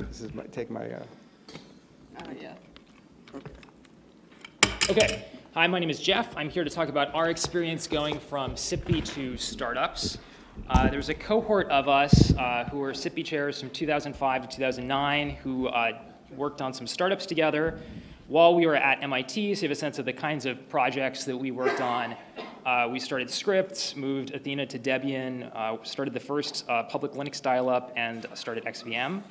This is take my. Yeah. Okay. Hi, my name is Jeff. I'm here to talk about our experience going from SIPB to startups. There's a cohort of us who were SIPB chairs from 2005 to 2009 who worked on some startups together while we were at MIT, so you have a sense of the kinds of projects that we worked on. We started Scripts, moved Athena to Debian, started the first public Linux dial-up, and started XVM.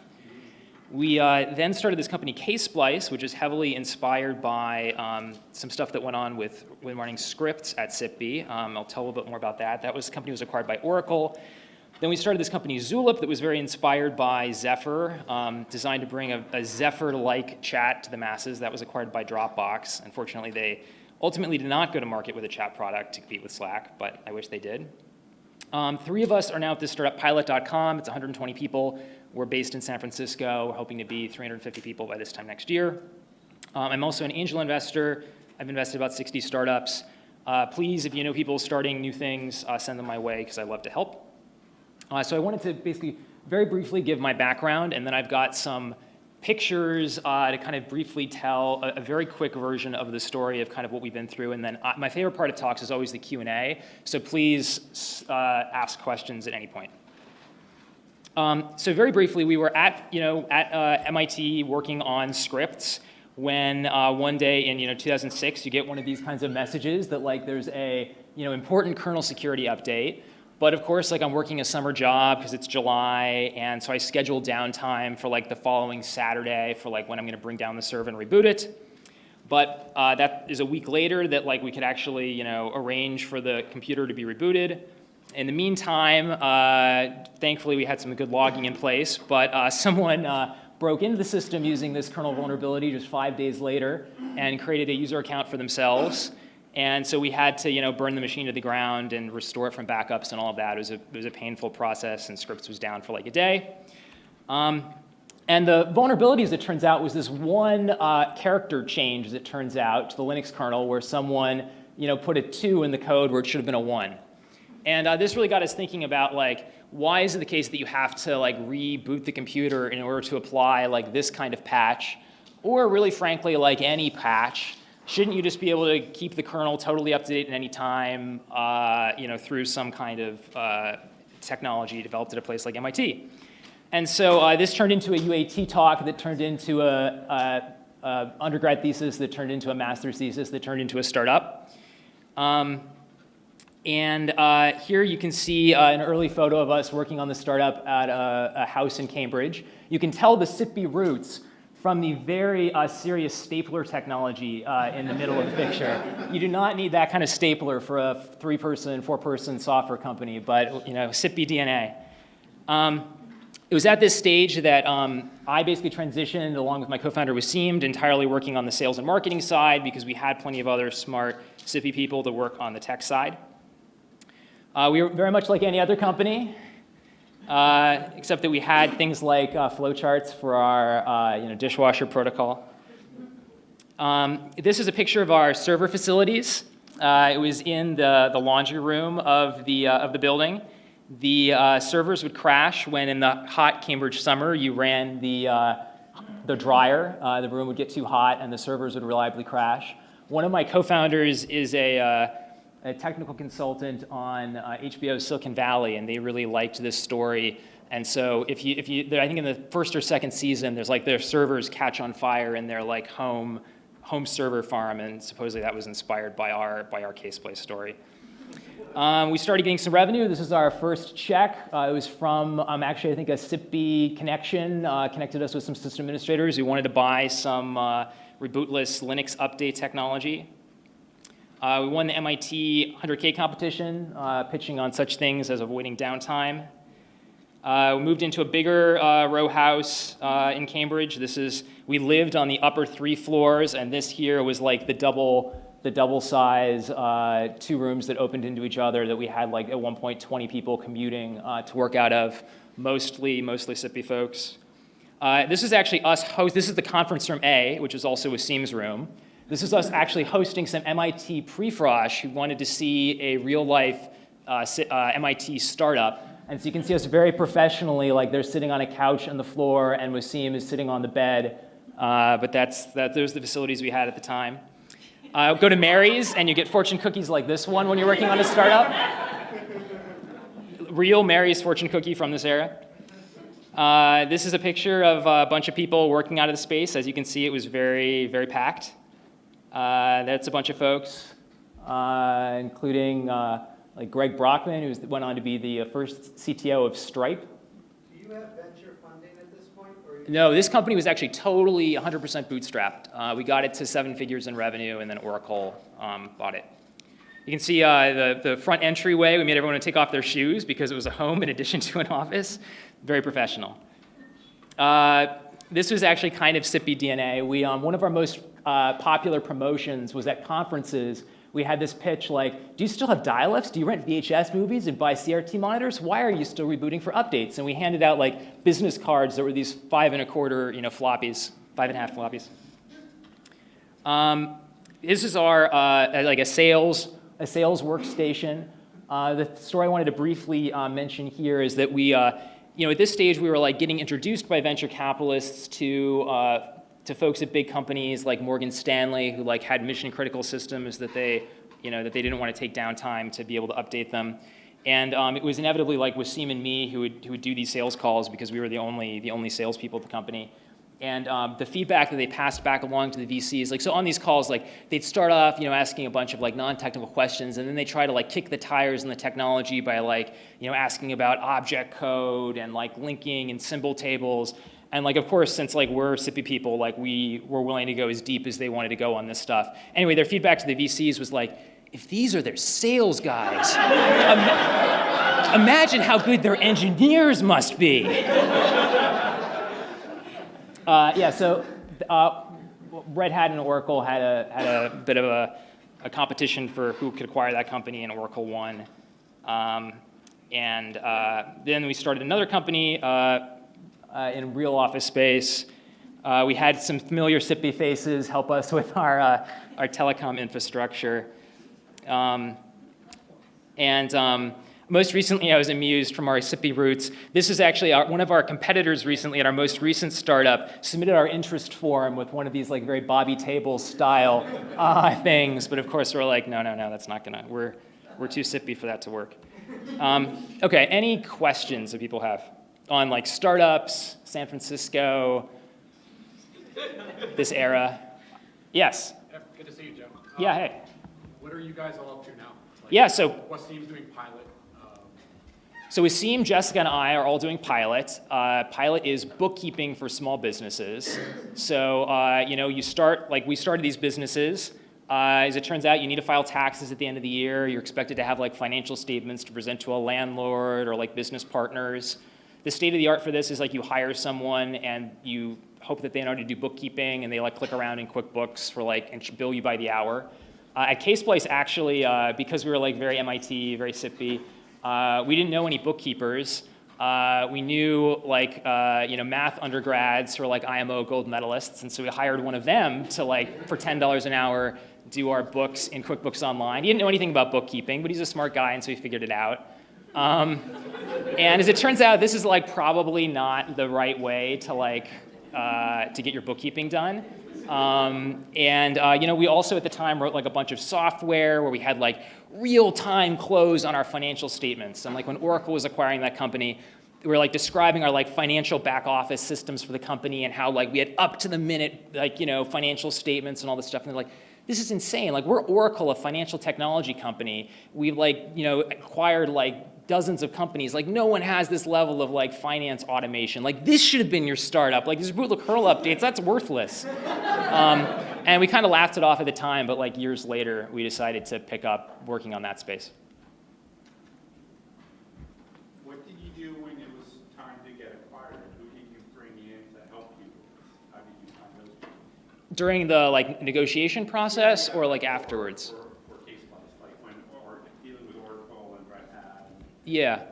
We then started this company, Ksplice, which is heavily inspired by some stuff that went on with when running Scripts at SIPB. I'll tell a little bit more about that. That company was acquired by Oracle. Then we started this company, Zulip, that was very inspired by Zephyr, designed to bring a Zephyr-like chat to the masses. That was acquired by Dropbox. Unfortunately, they ultimately did not go to market with a chat product to compete with Slack, but I wish they did. Three of us are now at this startup, Pilot.com. It's 120 people. We're based in San Francisco. We're hoping to be 350 people by this time next year. I'm also an angel investor. I've invested about 60 startups. Please, if you know people starting new things, send them my way because I love to help. So I wanted to basically very briefly give my background, and then I've got some pictures to kind of briefly tell a very quick version of the story of kind of what we've been through. And then my favorite part of talks is always the Q&A, so please ask questions at any point. So very briefly, we were at MIT working on Scripts when one day in 2006 you get one of these kinds of messages that like there's a important kernel security update. But of course, like I'm working a summer job because it's July, and so I scheduled downtime for like the following Saturday for like when I'm going to bring down the server and reboot it. But that is a week later that like we could actually arrange for the computer to be rebooted. In the meantime, thankfully we had some good logging in place, but someone broke into the system using this kernel vulnerability just 5 days later and created a user account for themselves. And so we had to, burn the machine to the ground and restore it from backups and all of that. It was a painful process, and Scripts was down for like a day. And the vulnerability, as it turns out, was this one character change, as it turns out, to the Linux kernel, where someone, put a 2 in the code where it should have been a 1. And this really got us thinking about like, why is it the case that you have to like reboot the computer in order to apply like this kind of patch, or really frankly like any patch? Shouldn't you just be able to keep the kernel totally up to date at any time, through some kind of technology developed at a place like MIT? And so this turned into a UAT talk that turned into a undergrad thesis that turned into a master's thesis that turned into a startup. Here you can see an early photo of us working on the startup at a house in Cambridge. You can tell the SIPB roots from the very serious stapler technology in the middle of the picture. You do not need that kind of stapler for a 3-person, 4-person software company, but SIPB DNA. It was at this stage that I basically transitioned, along with my co-founder Waseem, entirely working on the sales and marketing side because we had plenty of other smart SIPB people to work on the tech side. We were very much like any other company, except that we had things like flowcharts for our dishwasher protocol. This is a picture of our server facilities. It was in the laundry room of the building. The servers would crash when in the hot Cambridge summer you ran the dryer. The room would get too hot and the servers would reliably crash. One of my co-founders is a technical consultant on HBO's Silicon Valley, and they really liked this story. And so I think in the first or second season, there's like their servers catch on fire in their like home server farm, and supposedly that was inspired by our Ksplice story. We started getting some revenue. This is our first check. It was from actually I think a SIPB connection connected us with some system administrators who wanted to buy some rebootless Linux update technology. We won the MIT 100K competition, pitching on such things as avoiding downtime. We moved into a bigger row house in Cambridge. We lived on the upper 3 floors, and this here was like the double size 2 rooms that opened into each other that we had like at one point 20 people commuting to work out of, mostly SIPB folks. This is actually us this is the conference room A, which is also Waseem's room. This is us actually hosting some MIT pre-frosh who wanted to see a real-life MIT startup. And so you can see us very professionally, like they're sitting on a couch on the floor and Wasim is sitting on the bed. But those are the facilities we had at the time. Go to Mary's and you get fortune cookies like this one when you're working on a startup. Real Mary's fortune cookie from this era. This is a picture of a bunch of people working out of the space. As you can see, it was very, very packed. That's a bunch of folks, including like Greg Brockman, who went on to be the first CTO of Stripe. Do you have venture funding at this point? No, this company was actually totally 100% bootstrapped. We got it to 7 figures in revenue, and then Oracle bought it. You can see the front entryway. We made everyone take off their shoes because it was a home in addition to an office. Very professional. This was actually kind of SIPB DNA. One of our most popular promotions was at conferences. We had this pitch like, do you still have dial-ups? Do you rent VHS movies and buy CRT monitors? Why are you still rebooting for updates? And we handed out like business cards that were these 5 1/4, floppies, 5 1/2 floppies. This is our like a sales workstation. The story I wanted to briefly mention here is that we, at this stage we were like getting introduced by venture capitalists to folks at big companies like Morgan Stanley, who like had mission critical systems that they didn't want to take downtime to be able to update them. And it was inevitably like Wasim and me who would do these sales calls because we were the only salespeople at the company. And the feedback that they passed back along to the VCs, like so on these calls, like they'd start off, asking a bunch of like non-technical questions, and then they try to like kick the tires in the technology by like, asking about object code and like linking and symbol tables. And like, of course, since like we're SIPB people, like we were willing to go as deep as they wanted to go on this stuff. Anyway, their feedback to the VCs was like, if these are their sales guys, imagine how good their engineers must be. So Red Hat and Oracle had a bit of a competition for who could acquire that company, and Oracle won. Then we started another company in real office space. We had some familiar SIPB faces help us with our telecom infrastructure. Most recently, I was amused from our SIPB roots. This is actually one of our competitors recently at our most recent startup submitted our interest form with one of these like very Bobby Tables style things. But of course, we're like, no, that's not gonna. We're too SIPB for that to work. Okay, any questions that people have on like startups, San Francisco, this era? Yes. Good to see you, Joe. Yeah. Hey. What are you guys all up to now? Wasim's doing pilot. So Wasim, Jessica, and I are all doing Pilot. Pilot is bookkeeping for small businesses. So, you start, like we started these businesses. As it turns out, you need to file taxes at the end of the year. You're expected to have like financial statements to present to a landlord or like business partners. The state of the art for this is like you hire someone and you hope that they know how to do bookkeeping and they like click around in QuickBooks for like, and bill you by the hour. At CasePlace, actually, because we were like very MIT, very SIPB, we didn't know any bookkeepers. We knew like math undergrads who were like IMO gold medalists, and so we hired one of them to like for $10 an hour do our books in QuickBooks Online. He didn't know anything about bookkeeping, but he's a smart guy, and so he figured it out. And as it turns out, this is like probably not the right way to like to get your bookkeeping done. We also at the time wrote like a bunch of software where we had like real-time close on our financial statements. And like when Oracle was acquiring that company, we were like describing our like financial back office systems for the company and how like we had up to the minute like financial statements and all this stuff. And they're like, this is insane. Like we're Oracle, a financial technology company. We've like acquired like dozens of companies. Like no one has this level of like finance automation. Like this should have been your startup. Like these bootleg curl updates, that's worthless. And we kind of laughed it off at the time, but like years later, we decided to pick up working on that space. What did you do when it was time to get acquired? Who did you bring in to help you? How did you find those people? During the like negotiation process or like afterwards? For CasePlace, like when dealing with Oracle and Red Hat. Yeah.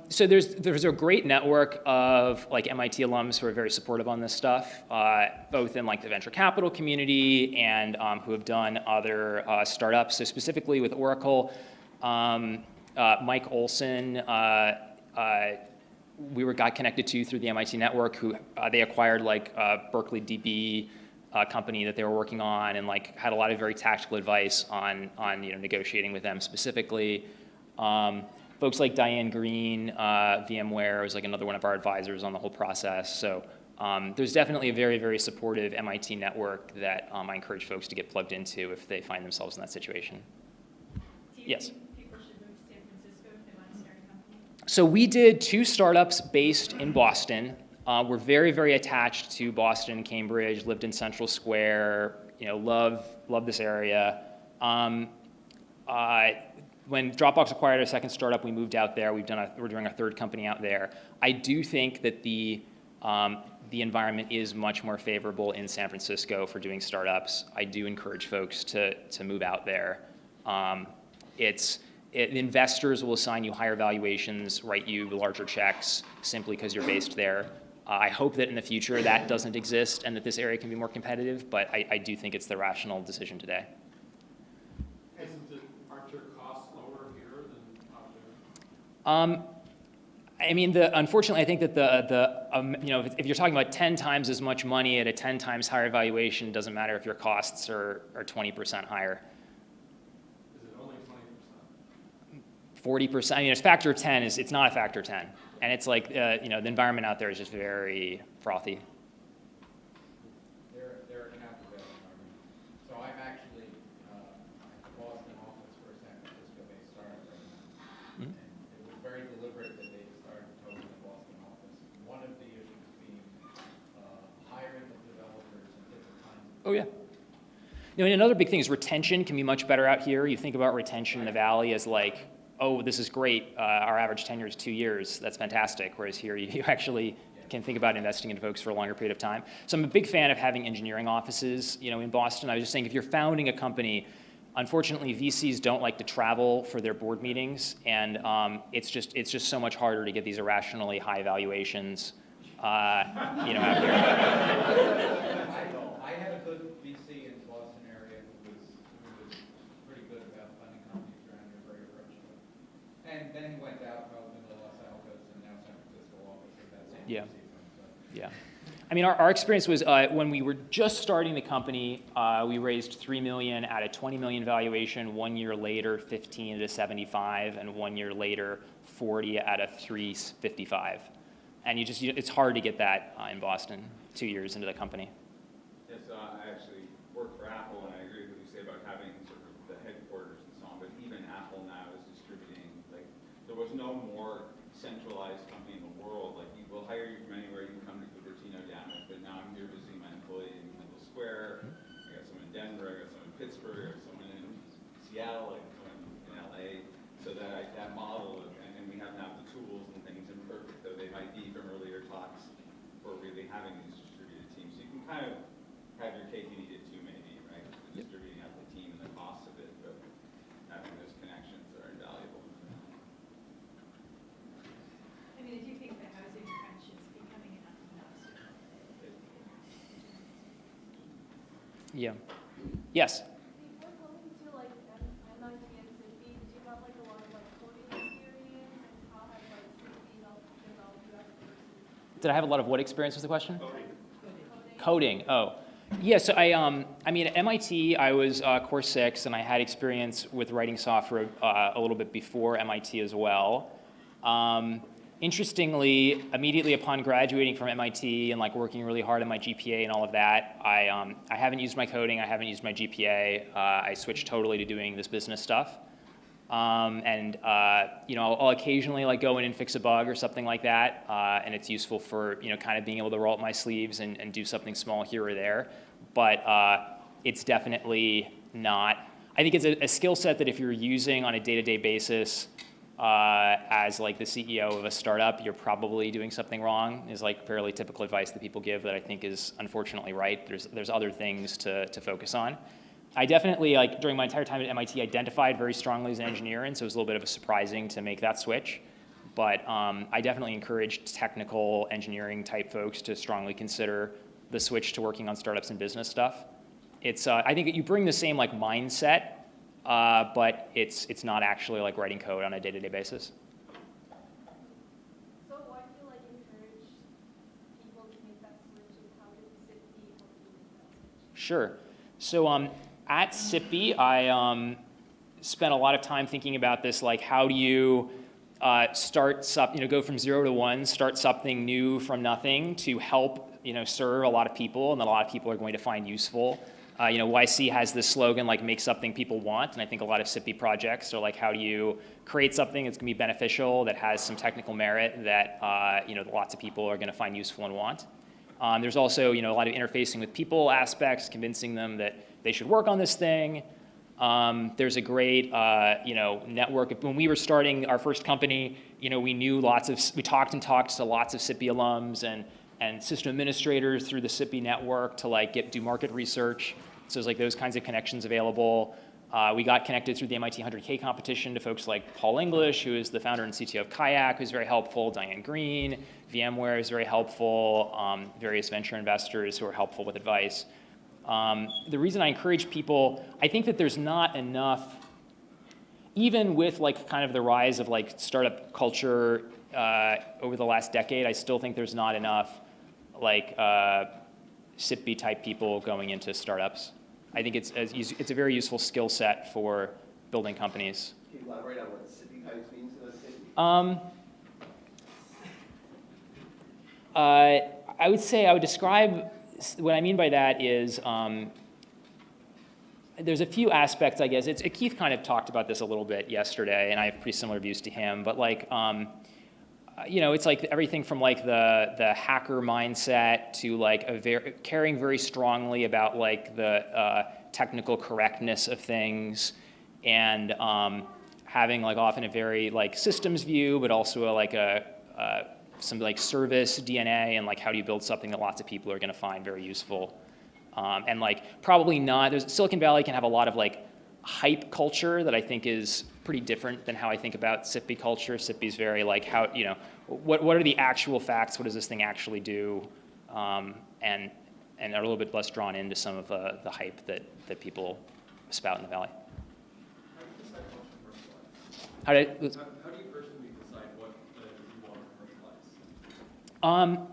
So there's a great network of like MIT alums who are very supportive on this stuff, both in like the venture capital community and who have done other startups. So specifically with Oracle, Mike Olson we got connected to through the MIT network, who they acquired like Berkeley DB company that they were working on, and like had a lot of very tactical advice on negotiating with them specifically. Folks like Diane Green, VMware was like another one of our advisors on the whole process. So there's definitely a very, very supportive MIT network that I encourage folks to get plugged into if they find themselves in that situation. Yes. People should move to San Francisco if they want to start a company? So we did 2 startups based in Boston. We're very, very attached to Boston, Cambridge, lived in Central Square, love this area. When Dropbox acquired our second startup, we moved out there. We're doing our 3rd company out there. I do think that the environment is much more favorable in San Francisco for doing startups. I do encourage folks to move out there. Investors will assign you higher valuations, write you larger checks simply because you're based there. I hope that in the future that doesn't exist and that this area can be more competitive, but I do think it's the rational decision today. Aren't your costs lower here than out there? I mean, unfortunately, I think that if you're talking about 10 times as much money at a 10 times higher valuation, it doesn't matter if your costs are 20% higher. Is it only 20%? 40%. I mean, it's factor 10 it's not a factor 10, and it's like the environment out there is just very frothy. They're an applicant. So I'm actually at the Boston office for a San Francisco-based startup right now. Mm-hmm. And it was very deliberate that they started totally the Boston office. One of the issues being hiring of developers and different kinds of. Oh yeah. And another big thing is retention can be much better out here. You think about retention in the Valley as like, oh, this is great. Our average tenure is 2 years. That's fantastic. Whereas here, you actually can think about investing in folks for a longer period of time. So I'm a big fan of having engineering offices, in Boston. I was just saying, if you're founding a company, unfortunately, VCs don't like to travel for their board meetings, and it's just so much harder to get these irrationally high valuations, out here. I had a good VC in the Boston area who was pretty good about funding companies around here, very approachable. And then he went out and opened the Los Altos and now San Francisco office with that same Yeah. VC firm. So. Yeah. I mean, our experience was when we were just starting the company, we raised $3 million at a $20 million valuation. 1 year later, 15 at a 75, and 1 year later, 40 at a 355. And it's hard to get that in Boston 2 years into the company. Yes, I actually work for Apple, and I agree with what you say about having sort of the headquarters and so on, but even Apple now is distributing, like, there was no more centralized company in the world. Like, we'll hire you from anywhere, you can come to Cupertino, damn it, but now I'm here visiting my employee in Kendall Square, I got someone in Denver, I got someone in Pittsburgh, I got someone in Seattle, I got someone in LA, so that model of, and we have now the tools and things imperfect, though they might be from earlier talks, for really having these distributed teams. So you can kind of have your cake and eat it too, maybe, right? The distributing out the team and the cost of it, but having those connections are invaluable. I mean, I do think the housing crunch is becoming enough sooner. Yeah. Yes. Before coming to like MIT and SIPB, did you have like a lot of like coding experience, and how has like SIPB helped develop you as a person? Did I have a lot of what experience was the question? Coding. Coding. Oh. Yeah, so I mean, at MIT, I was Core 6, and I had experience with writing software a little bit before MIT as well. Interestingly, immediately upon graduating from MIT and like working really hard on my GPA and all of that, I haven't used my coding, I haven't used my GPA. I switched totally to doing this business stuff. I'll occasionally like go in and fix a bug or something like that, and it's useful for kind of being able to roll up my sleeves and do something small here or there. But it's definitely not. I think it's a skill set that if you're using on a day-to-day basis as like the CEO of a startup, you're probably doing something wrong. Is like fairly typical advice that people give that I think is unfortunately right. There's other things to focus on. I definitely, like during my entire time at MIT, identified very strongly as an engineer, and so it was a little bit of a surprising to make that switch. But I definitely encouraged technical engineering type folks to strongly consider the switch to working on startups and business stuff. It's I think you bring the same like mindset, but it's not actually like writing code on a day-to-day basis. Sure. So at SIPB, I spent a lot of time thinking about this, like how do you go from 0 to 1, start something new from nothing to help, serve a lot of people, and that a lot of people are going to find useful. YC has this slogan, like, make something people want, and I think a lot of SIPB projects are like, how do you create something that's going to be beneficial, that has some technical merit, that, lots of people are going to find useful and want. There's also, a lot of interfacing with people aspects, convincing them that they should work on this thing. There's a great, network. When we were starting our first company, we talked to lots of SIPB alums and system administrators through the SIPB network to do market research. So there's those kinds of connections available. We got connected through the MIT 100K competition to folks like Paul English, who is the founder and CTO of Kayak, who's very helpful, Diane Green, VMware is very helpful, various venture investors who are helpful with advice. The reason I encourage people, I think that there's not enough, even with kind of the rise of startup culture over the last decade, I still think there's not enough SIPB type people going into startups. I think it's a very useful skill set for building companies. Can you elaborate on what SIPB types means in the city? I would say I would describe, what I mean by that is there's a few aspects, I guess. Keith kind of talked about this a little bit yesterday, and I have pretty similar views to him, but it's everything from the hacker mindset to caring very strongly about the technical correctness of things, and having often a very systems view, but also some service DNA, and how do you build something that lots of people are going to find very useful. And probably not, Silicon Valley can have a lot of hype culture that I think is pretty different than how I think about SIPB culture. SIPB is very how, what are the actual facts? What does this thing actually do? And are a little bit less drawn into some of the hype that people spout in the Valley. How do you personally decide what you want to commercialize?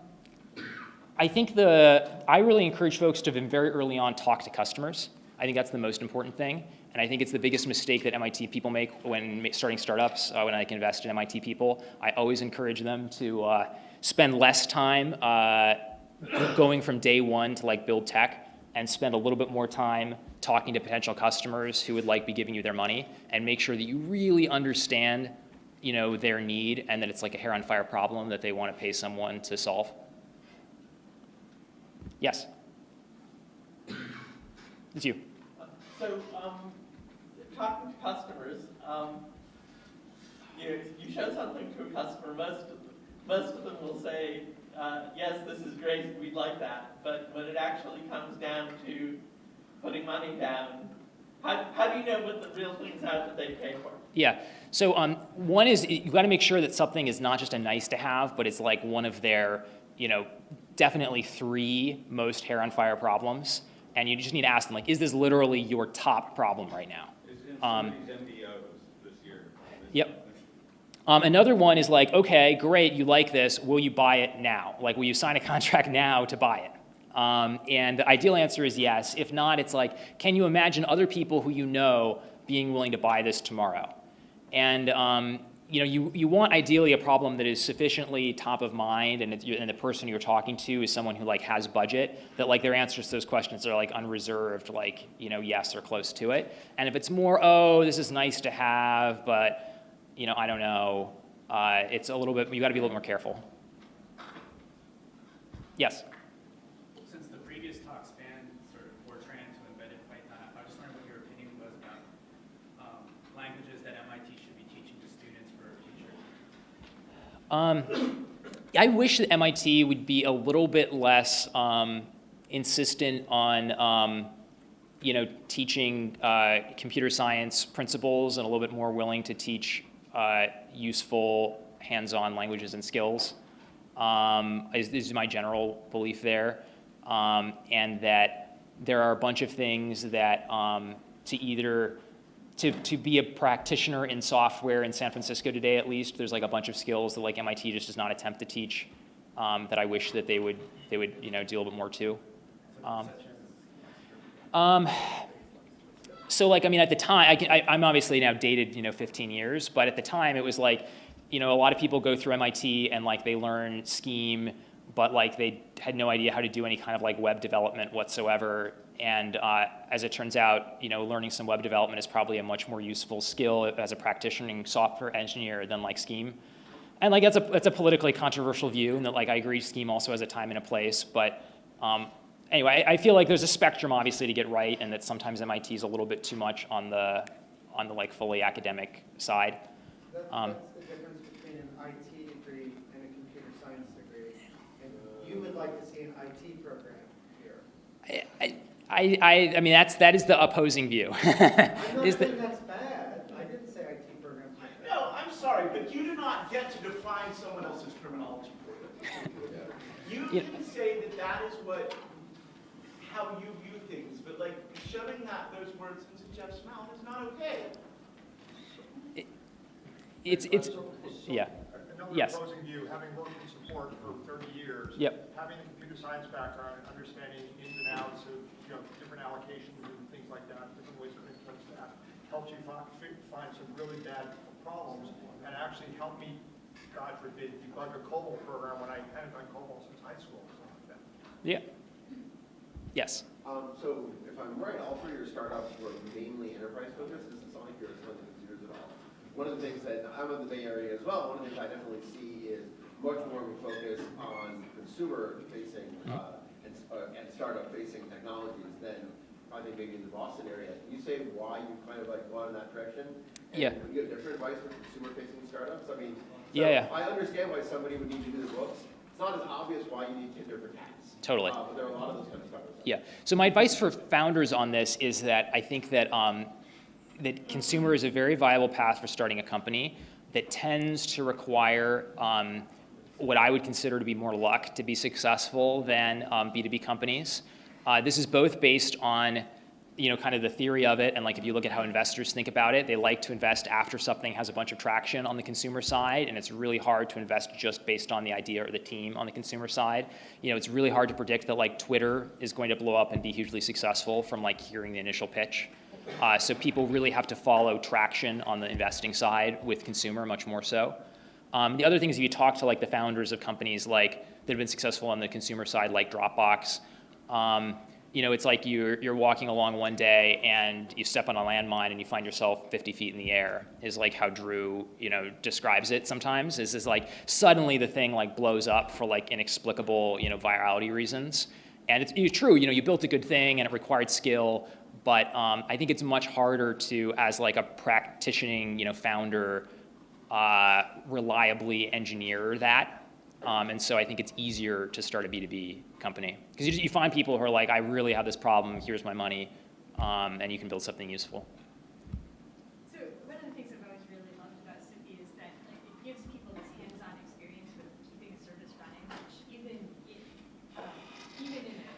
I think I really encourage folks to very early on talk to customers. I think that's the most important thing. And I think it's the biggest mistake that MIT people make when starting startups, when I can invest in MIT people. I always encourage them to spend less time going from day one to build tech, and spend a little bit more time talking to potential customers who would be giving you their money, and make sure that you really understand their need, and that it's a hair on fire problem that they want to pay someone to solve. Yes? It's you. So, talking to customers, you show something to a customer, most of them will say, yes, this is great, we'd like that. But when it actually comes down to putting money down, how do you know what the real things are that they pay for? Yeah. So one is you've got to make sure that something is not just a nice to have, but it's one of their, definitely 3 most hair on fire problems. And you just need to ask them, is this literally your top problem right now? Is in somebody's MBOs this year. Yep. Another one is okay, great, you like this, will you buy it now? Will you sign a contract now to buy it? And the ideal answer is yes. If not, it's can you imagine other people who being willing to buy this tomorrow? And you want ideally a problem that is sufficiently top of mind, and the person you're talking to is someone who has budget, that their answers to those questions are unreserved, yes or close to it. And if it's more, oh, this is nice to have, but I don't know, it's a little bit, you got to be a little more careful. Yes. Since the previous talk spanned sort of Fortran to embedded Python, I was just wondering what your opinion was about languages that MIT should be teaching to students for a future. I wish that MIT would be a little bit less insistent on teaching computer science principles, and a little bit more willing to teach useful hands-on languages and skills. This is my general belief there, and that there are a bunch of things that to be a practitioner in software in San Francisco today, at least, there's a bunch of skills that MIT just does not attempt to teach, that I wish that they would do a little bit more to. So like, I mean, at the time, I'm obviously now dated, 15 years, but at the time it was like, a lot of people go through MIT and like they learn Scheme, but like they had no idea how to do any kind of like web development whatsoever. And as it turns out, learning some web development is probably a much more useful skill as a practicing software engineer than like Scheme. And like that's a politically controversial view, and that like I agree Scheme also has a time and a place, but anyway, I feel like there's a spectrum obviously to get right, and that sometimes MIT is a little bit too much on the like fully academic side. That's the difference between an IT degree and a computer science degree. And you would like to see an IT program here. I mean that is the opposing view. I'm not saying that's bad. I didn't say IT programs are bad. No, I'm sorry, but you do not get to define someone else's terminology for them. You can say that that is how you view things, but like shoving those words into Jeff's mouth is not okay. Yeah. Another Yes. opposing view, having worked in support for 30 years, Yep. having the computer science background, understanding ins and outs of different allocations and things like that, different ways of implement that, helps you find some really bad problems, and actually helped me, God forbid, debug a COBOL program when I hadn't done COBOL since high school. Yeah. Yes. So if I'm right, all three of your startups were mainly enterprise focused. This is not like you're selling to consumers at all. One of the things that I'm in the Bay Area as well, one of the things I definitely see is much more of a focus on consumer-facing and startup-facing technologies than I think maybe in the Boston area. Can you say why you kind of like gone in that direction? And Yeah. would you give different advice for consumer-facing startups? I mean, Yeah. I understand why somebody would need to do the books. It's not as obvious why you need Tinder for cats. Totally. But there are a lot of those kind of startups. Yeah. So my advice for founders on this is that I think that that consumer is a very viable path for starting a company that tends to require what I would consider to be more luck to be successful than B2B companies. This is both based on kind of the theory of it, and like if you look at how investors think about it, they like to invest after something has a bunch of traction on the consumer side, and it's really hard to invest just based on the idea or the team on the consumer side. It's really hard to predict that like Twitter is going to blow up and be hugely successful from like hearing the initial pitch. So people really have to follow traction on the investing side with consumer much more so. The other thing is if you talk to like the founders of companies like that have been successful on the consumer side, like Dropbox, it's like you're walking along one day and you step on a landmine and you find yourself 50 feet in the air, is like how Drew, describes it sometimes, is like suddenly the thing like blows up for like inexplicable, virality reasons. And it's true, you built a good thing and it required skill, but I think it's much harder to, as like a practicing, founder, reliably engineer that. And so I think it's easier to start a B2B company. Because you find people who are like, I really have this problem, here's my money, and you can build something useful. So one of the things I've always really loved about SIPB is that like, it gives people this hands-on experience with keeping a service running, which even in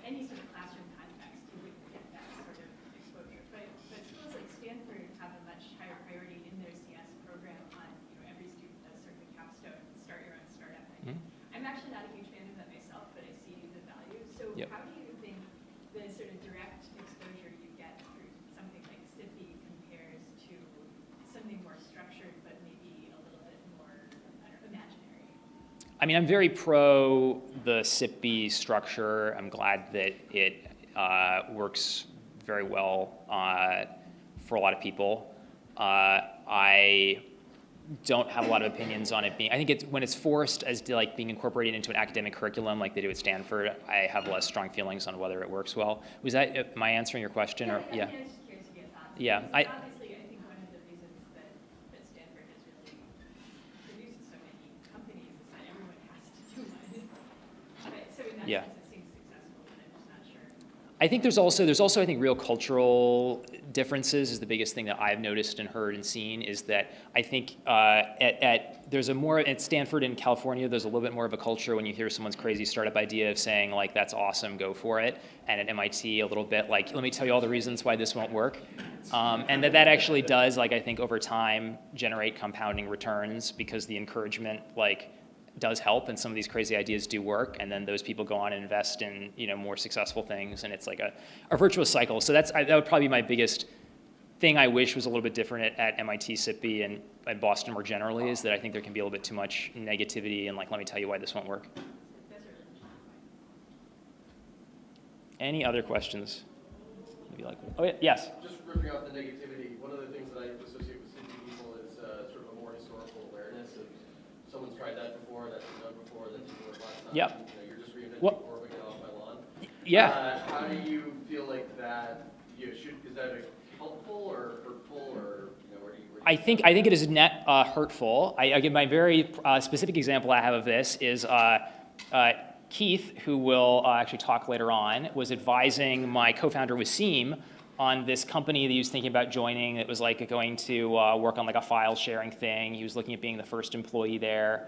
any sort of classroom context, you wouldn't get that sort of exposure. But schools like Stanford have a much higher priority in their CS program on every student does sort of a capstone, start your own startup. I'm actually not a huge fan of that myself, but I see the value. So Yep. how do you think the sort of direct exposure you get through something like SIPB compares to something more structured, but maybe a little bit more, imaginary? I mean, I'm very pro the SIPB structure. I'm glad that it works very well for a lot of people. I don't have a lot of opinions on it being, I think it's when it's forced as to like being incorporated into an academic curriculum like they do at Stanford, I have less strong feelings on whether it works well. Was that, am I answering your question? Or yeah. I was just curious to get thoughts. Yeah. Obviously, I think one of the reasons that Stanford has really produced so many companies is that everyone has to do one. So in that Yeah. sense, it seems successful, but I'm just not sure. I think there's also I think real cultural differences is the biggest thing that I've noticed and heard and seen, is that I think there's a more at Stanford in California, there's a little bit more of a culture when you hear someone's crazy startup idea of saying like, that's awesome, go for it. And at MIT a little bit like, let me tell you all the reasons why this won't work. And that actually does, like, I think over time generate compounding returns, because the encouragement like does help, and some of these crazy ideas do work, and then those people go on and invest in, more successful things, and it's like a virtuous cycle. So that would probably be my biggest thing I wish was a little bit different at MIT, SIPB, and Boston more generally, is that I think there can be a little bit too much negativity and like, let me tell you why this won't work. Any other questions? Maybe like, oh yeah, yes. Just ripping off the negativity, one of the things that I associate with city people is sort of a more historical awareness of someone's tried that before, that's been done before, that didn't work last time. Yep. You're just reinventing What? before we get off my lawn. Yeah. How do you feel like that, is that helpful or hurtful, or where do you? I think it is net hurtful. I give my very specific example I have of this is Keith, who will actually talk later on, was advising my co-founder Wasim on this company that he was thinking about joining. It was like going to work on like a file sharing thing. He was looking at being the first employee there.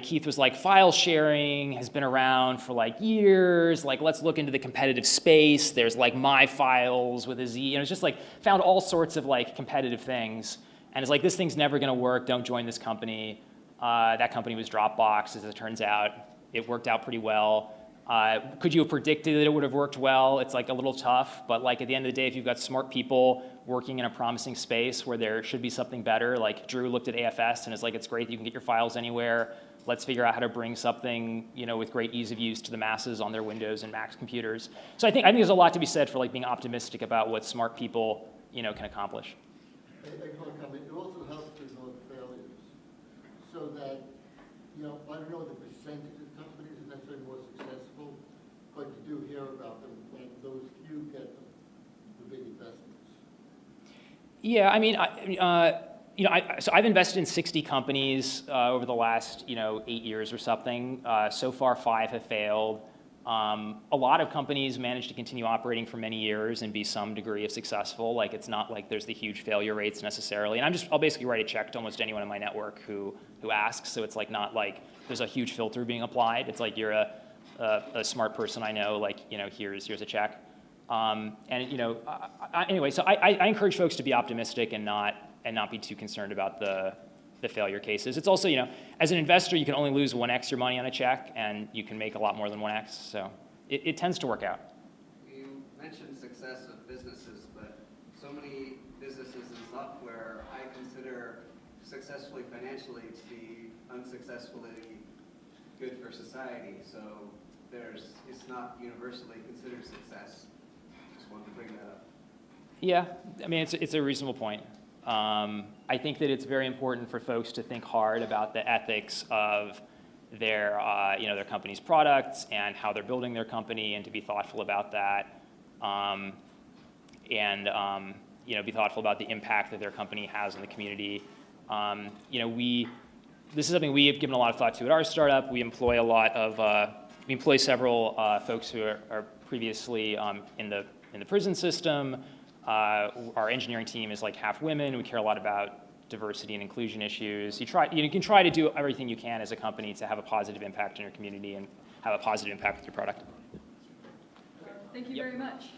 Keith was like, file sharing has been around for like years. Like, let's look into the competitive space. There's like my files with a Z. It's just like found all sorts of like competitive things. And it's like, this thing's never going to work. Don't join this company. That company was Dropbox, as it turns out. It worked out pretty well. Could you have predicted that it would have worked well? It's like a little tough, but like at the end of the day, if you've got smart people working in a promising space where there should be something better, like Drew looked at AFS and is like, it's great that you can get your files anywhere. Let's figure out how to bring something, with great ease of use to the masses on their Windows and Mac computers. So I think there's a lot to be said for like being optimistic about what smart people, can accomplish. It also helps to know the failures, so that, I don't know the percentage of companies are necessarily more successful, but you do hear about them, and those few get the big investments. Yeah, so I've invested in 60 companies over the last, 8 years or something. So far, 5 have failed. A lot of companies manage to continue operating for many years and be some degree of successful. Like, it's not like there's the huge failure rates necessarily. And I'll basically write a check to almost anyone in my network who asks. So it's like not like there's a huge filter being applied. It's like you're a smart person I know. Like, here's a check. Anyway, so I encourage folks to be optimistic and not be too concerned about the failure cases. It's also, as an investor, you can only lose 1x your money on a check, and you can make a lot more than 1x. So it tends to work out. You mentioned success of businesses, but so many businesses in software I consider successfully financially to be unsuccessfully good for society. So it's not universally considered success. Just wanted to bring that up. Yeah, it's a reasonable point. I think that it's very important for folks to think hard about the ethics of their company's products and how they're building their company, and to be thoughtful about that, be thoughtful about the impact that their company has on the community. This is something we have given a lot of thought to at our startup. We employ several folks who are previously in the prison system. Our engineering team is like half women. We care a lot about diversity and inclusion issues. You can try to do everything you can as a company to have a positive impact in your community and have a positive impact with your product. Thank you very much.